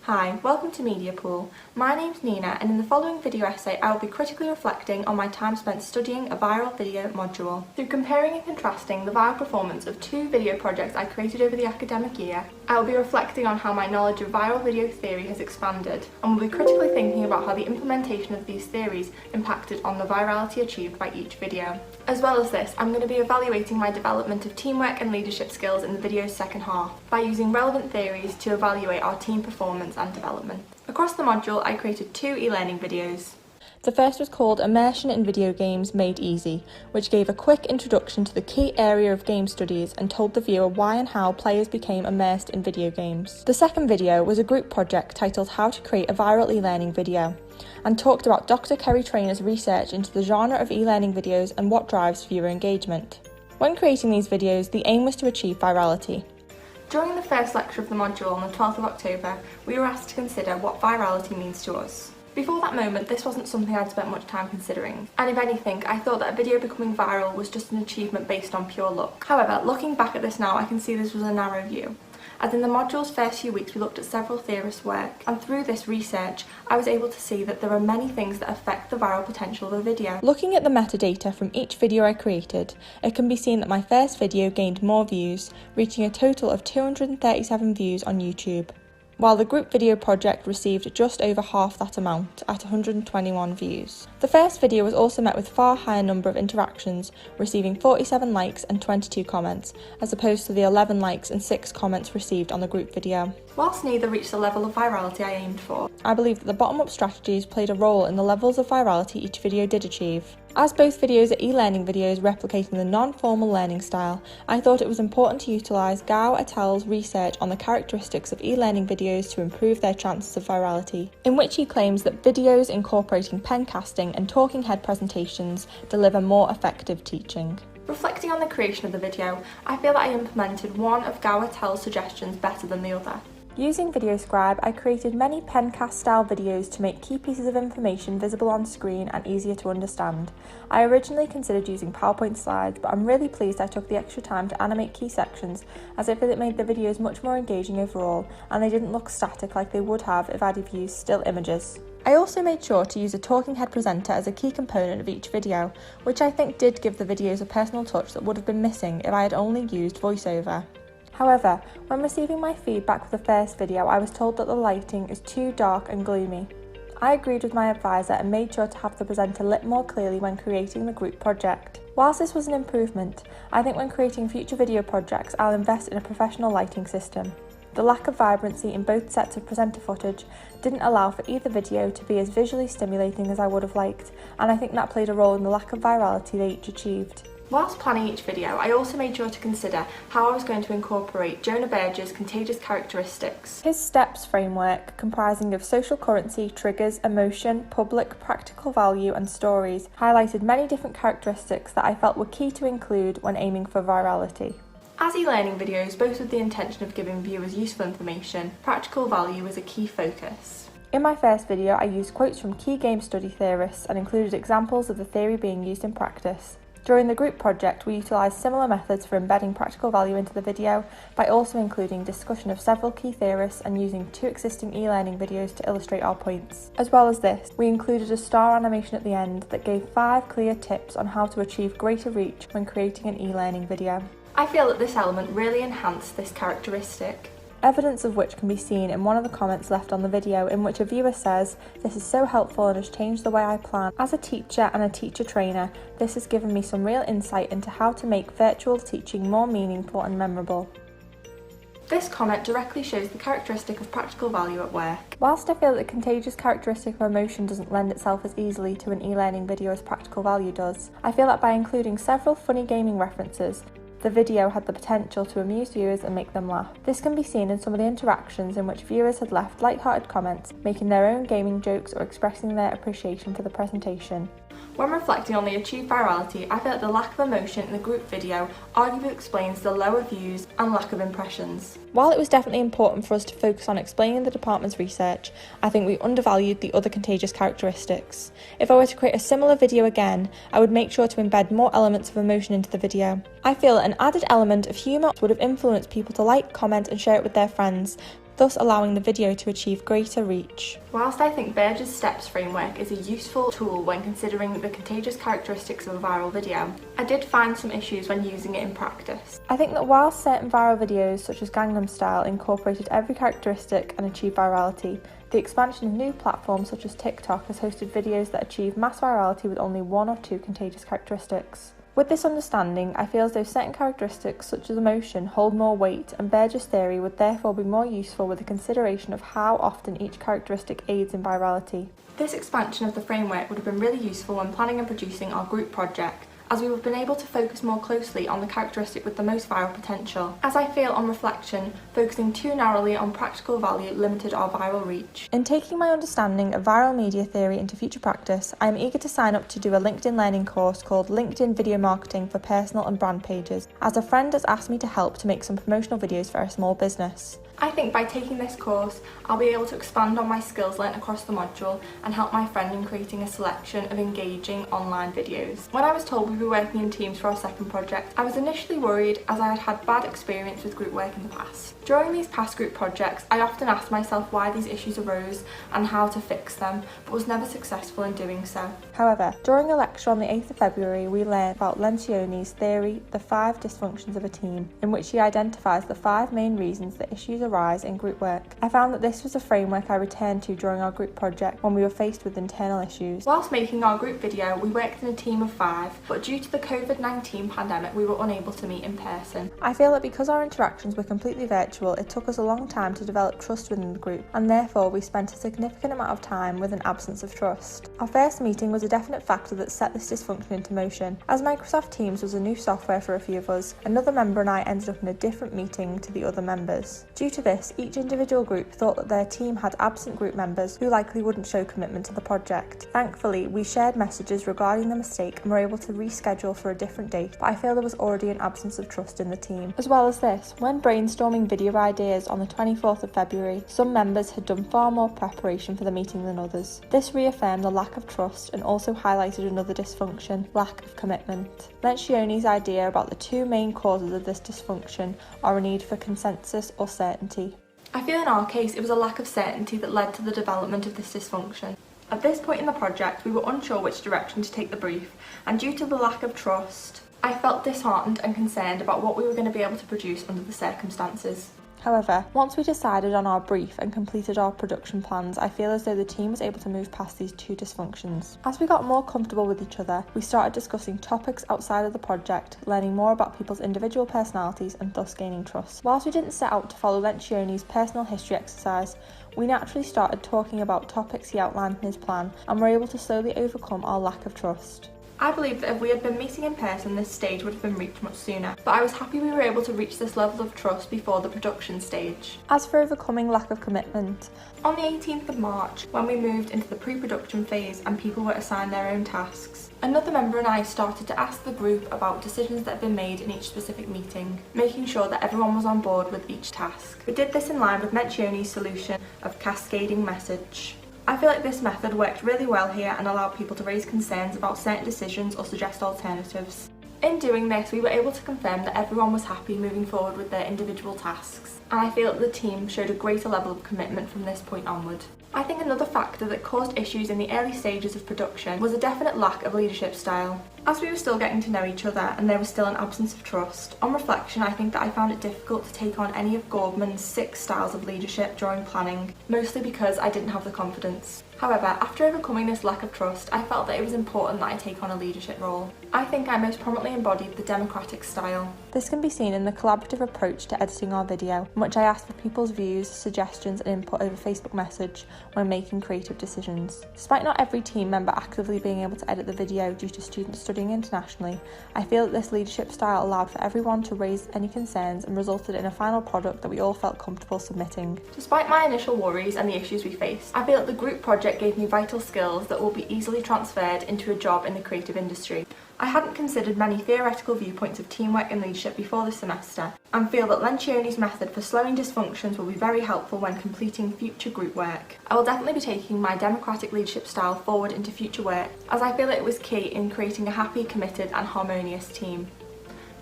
Hi, welcome to Media Pool. My name's Nina, and in the following video essay I will be critically reflecting on my time spent studying a viral video module. Through comparing and contrasting the viral performance of two video projects I created over the academic year, I will be reflecting on how my knowledge of viral video theory has expanded, and will be critically thinking about how the implementation of these theories impacted on the virality achieved by each video. As well as this, I'm going to be evaluating my development of teamwork and leadership skills in the video's second half by using relevant theories to evaluate our team performance and development. Across the module, I created two e-learning videos. The first was called Immersion in Video Games Made Easy, which gave a quick introduction to the key area of game studies and told the viewer why and how players became immersed in video games. The second video was a group project titled How to Create a Viral E-Learning Video, and talked about Dr. Kerry Trainer's research into the genre of e-learning videos and what drives viewer engagement. When creating these videos, the aim was to achieve virality. During the first lecture of the module on the 12th of October, we were asked to consider what virality means to us. Before that moment, this wasn't something I'd spent much time considering, and if anything, I thought that a video becoming viral was just an achievement based on pure luck. However, looking back at this now, I can see this was a narrow view. As in the module's first few weeks, we looked at several theorists' work, and through this research, I was able to see that there are many things that affect the viral potential of a video. Looking at the metadata from each video I created, it can be seen that my first video gained more views, reaching a total of 237 views on YouTube, while the group video project received just over half that amount at 121 views. The first video was also met with a far higher number of interactions, receiving 47 likes and 22 comments, as opposed to the 11 likes and 6 comments received on the group video. Whilst neither reached the level of virality I aimed for, I believe that the bottom-up strategies played a role in the levels of virality each video did achieve. As both videos are e-learning videos replicating the non-formal learning style, I thought it was important to utilise Gao et al.'s research on the characteristics of e-learning videos to improve their chances of virality, in which he claims that videos incorporating pen casting and talking head presentations deliver more effective teaching. Reflecting on the creation of the video, I feel that I implemented one of Gao et al.'s suggestions better than the other. Using VideoScribe, I created many pencast style videos to make key pieces of information visible on screen and easier to understand. I originally considered using PowerPoint slides, but I'm really pleased I took the extra time to animate key sections, as I feel it made the videos much more engaging overall, and they didn't look static like they would have if I'd have used still images. I also made sure to use a talking head presenter as a key component of each video, which I think did give the videos a personal touch that would have been missing if I had only used voiceover. However, when receiving my feedback for the first video, I was told that the lighting is too dark and gloomy. I agreed with my advisor and made sure to have the presenter lit more clearly when creating the group project. Whilst this was an improvement, I think when creating future video projects, I'll invest in a professional lighting system. The lack of vibrancy in both sets of presenter footage didn't allow for either video to be as visually stimulating as I would have liked, and I think that played a role in the lack of virality they each achieved. Whilst planning each video, I also made sure to consider how I was going to incorporate Jonah Burge's contagious characteristics. His STEPS framework, comprising of social currency, triggers, emotion, public, practical value and stories, highlighted many different characteristics that I felt were key to include when aiming for virality. As e-learning videos, both with the intention of giving viewers useful information, practical value was a key focus. In my first video, I used quotes from key game study theorists and included examples of the theory being used in practice. During the group project, we utilised similar methods for embedding practical value into the video by also including discussion of several key theorists and using two existing e-learning videos to illustrate our points. As well as this, we included a star animation at the end that gave 5 clear tips on how to achieve greater reach when creating an e-learning video. I feel that this element really enhanced this characteristic. Evidence of which can be seen in one of the comments left on the video, in which a viewer says, "This is so helpful and has changed the way I plan. As a teacher and a teacher trainer, this has given me some real insight into how to make virtual teaching more meaningful and memorable." This comment directly shows the characteristic of practical value at work. Whilst I feel that the contagious characteristic of emotion doesn't lend itself as easily to an e-learning video as practical value does, I feel that by including several funny gaming references, the video had the potential to amuse viewers and make them laugh. This can be seen in some of the interactions in which viewers had left light-hearted comments, making their own gaming jokes or expressing their appreciation for the presentation. When reflecting on the achieved virality, I feel that the lack of emotion in the group video arguably explains the lower views and lack of impressions. While it was definitely important for us to focus on explaining the department's research, I think we undervalued the other contagious characteristics. If I were to create a similar video again, I would make sure to embed more elements of emotion into the video. I feel that an added element of humour would have influenced people to like, comment and share it with their friends, thus allowing the video to achieve greater reach. Whilst I think Burge's Steps framework is a useful tool when considering the contagious characteristics of a viral video, I did find some issues when using it in practice. I think that while certain viral videos such as Gangnam Style incorporated every characteristic and achieved virality, the expansion of new platforms such as TikTok has hosted videos that achieve mass virality with only one or two contagious characteristics. With this understanding, I feel as though certain characteristics such as emotion hold more weight, and Burge's theory would therefore be more useful with the consideration of how often each characteristic aids in virality. This expansion of the framework would have been really useful when planning and producing our group project, as we would have been able to focus more closely on the characteristic with the most viral potential, as I feel on reflection, focusing too narrowly on practical value limited our viral reach. In taking my understanding of viral media theory into future practice, I am eager to sign up to do a LinkedIn learning course called LinkedIn Video Marketing for Personal and Brand Pages, as a friend has asked me to help to make some promotional videos for a small business. I think by taking this course, I'll be able to expand on my skills learnt across the module and help my friend in creating a selection of engaging online videos. When I was told we'd be working in teams for our second project, I was initially worried as I had had bad experience with group work in the past. During these past group projects, I often asked myself why these issues arose and how to fix them, but was never successful in doing so. However, during a lecture on the 8th of February, we learned about Lencioni's theory, the 5 dysfunctions of a team, in which he identifies the 5 main reasons that issues arise in group work. I found that this was a framework I returned to during our group project when we were faced with internal issues. Whilst making our group video, we worked in a team of 5, but due to the COVID-19 pandemic, we were unable to meet in person. I feel that because our interactions were completely virtual, it took us a long time to develop trust within the group, and therefore we spent a significant amount of time with an absence of trust. Our first meeting was a definite factor that set this dysfunction into motion. As Microsoft Teams was a new software for a few of us, another member and I ended up in a different meeting to the other members. Due to this, each individual group thought that their team had absent group members who likely wouldn't show commitment to the project. Thankfully, we shared messages regarding the mistake and were able to reschedule for a different date, but I feel there was already an absence of trust in the team. As well as this, when brainstorming video ideas on the 24th of February, some members had done far more preparation for the meeting than others. This reaffirmed the lack of trust and also highlighted another dysfunction: lack of commitment. Lencioni's idea about the 2 main causes of this dysfunction are a need for consensus or certainty. I feel in our case it was a lack of certainty that led to the development of this dysfunction. At this point in the project, we were unsure which direction to take the brief, and due to the lack of trust, I felt disheartened and concerned about what we were going to be able to produce under the circumstances. However, once we decided on our brief and completed our production plans, I feel as though the team was able to move past these 2 dysfunctions. As we got more comfortable with each other, we started discussing topics outside of the project, learning more about people's individual personalities and thus gaining trust. Whilst we didn't set out to follow Lencioni's personal history exercise, we naturally started talking about topics he outlined in his plan and were able to slowly overcome our lack of trust. I believe that if we had been meeting in person, this stage would have been reached much sooner, but I was happy we were able to reach this level of trust before the production stage. As for overcoming lack of commitment, on the 18th of March, when we moved into the pre-production phase and people were assigned their own tasks, another member and I started to ask the group about decisions that had been made in each specific meeting, making sure that everyone was on board with each task. We did this in line with Lencioni's solution of cascading message. I feel like this method worked really well here and allowed people to raise concerns about certain decisions or suggest alternatives. In doing this, we were able to confirm that everyone was happy moving forward with their individual tasks, and I feel that the team showed a greater level of commitment from this point onward. I think another factor that caused issues in the early stages of production was a definite lack of leadership style. As we were still getting to know each other and there was still an absence of trust, on reflection I think that I found it difficult to take on any of Gordman's 6 styles of leadership during planning, mostly because I didn't have the confidence. However, after overcoming this lack of trust, I felt that it was important that I take on a leadership role. I think I most prominently embodied the democratic style. This can be seen in the collaborative approach to editing our video, in which I asked for people's views, suggestions and input over Facebook message when making creative decisions. Despite not every team member actively being able to edit the video due to students studying internationally, I feel that this leadership style allowed for everyone to raise any concerns and resulted in a final product that we all felt comfortable submitting. Despite my initial worries and the issues we faced, I feel that the group project gave me vital skills that will be easily transferred into a job in the creative industry. I hadn't considered many theoretical viewpoints of teamwork and leadership before this semester, and feel that Lencioni's method for slowing dysfunctions will be very helpful when completing future group work. I will definitely be taking my democratic leadership style forward into future work, as I feel that it was key in creating a happy, committed and harmonious team.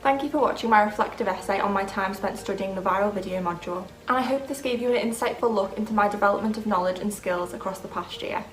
Thank you for watching my reflective essay on my time spent studying the viral video module, and I hope this gave you an insightful look into my development of knowledge and skills across the past year.